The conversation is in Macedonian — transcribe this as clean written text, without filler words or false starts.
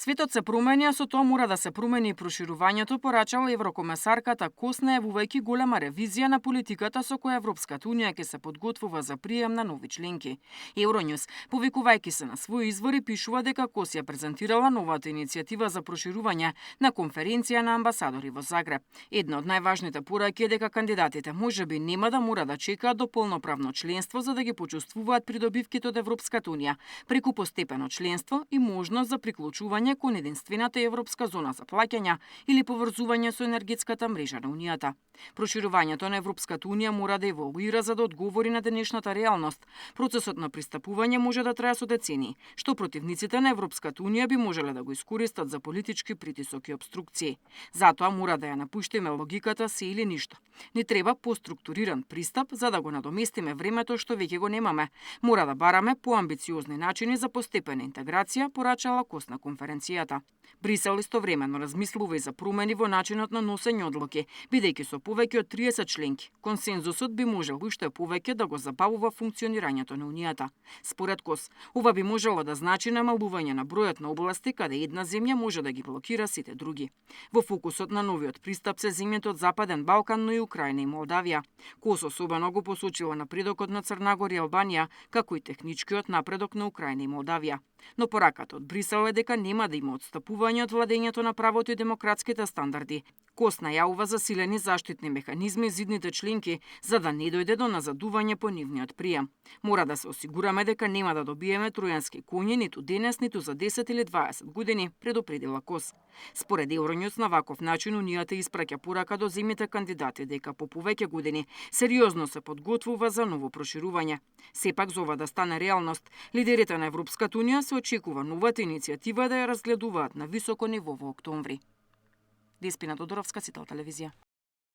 Светот се промени, а со тоа мора да се промени и проширувањето, порачала еврокомесарката Кос, најавувајќи голема ревизија на политиката со која Европската унија ќе се подготвува за прием на нови членки. Евроньюс, повикувајќи се на своји извори, пишува дека Кос ја презентирала новата иницијатива за проширување на конференција на амбасадори во Загреб. Една од најважните пораки е дека кандидатите можеби нема да мора да чекаат до полноправно членство за да ги почувствуваат придобивките од Европската унија, преку постепено членство и можност за приклучување кон единствената европска зона за плаќања или поврзување со енергетската мрежа на Унијата. Проширувањето на Европската унија мора да еволуира за да одговори на денешната реалност. Процесот на пристапување може да трае со децении, што противниците на Европската унија би можеле да го искористат за политички притисок и обструкции. Затоа мора да ја напуштиме логиката се или ништо. Ни треба поструктуриран пристап за да го надоместиме времето што веќе го немаме. Мора да бараме поамбициозни начини за постепена интеграција, порачала Кос на конференцијата. Брисел истовремено размислува и за промени во начинот на носење одлуки, бидејќи со повеќе од 30 членки, консензусот би можел уште повеќе да го забавува функционирањето на Унијата. Според Кос, ова би можело да значи намалување на бројот на области каде една земја може да ги блокира сите други. Во фокусот на новиот пристап се земјите од Западен Балкан, но и Украина и Молдавија. Кос особено го посочила напредокот на Црна Гора и Албанија, како и техничкиот напредок на Украина и Молдавија. Но пораката од Брисел е дека нема да има отстапување од владењето на правото и демократските стандарди. Кос најавува засилени заштитни механизми за идните членки за да не дојде до назадување по нивниот прием. Мора да се осигураме дека нема да добиеме тројански коњи ниту денес, ниту за 10 или 20 години, предупредила Кос. Според Евроньюс, на ваков начин Унијата испраќа порака до земјите кандидати дека по повеќе години сериозно се подготвува за ново проширување. Сепак за ова да стане реалност, лидерите на Европската унија се очекува новата иницијатива да ја разгледуваат на високо ниво во октомври. Деспина Тодоровска, Сител телевизија.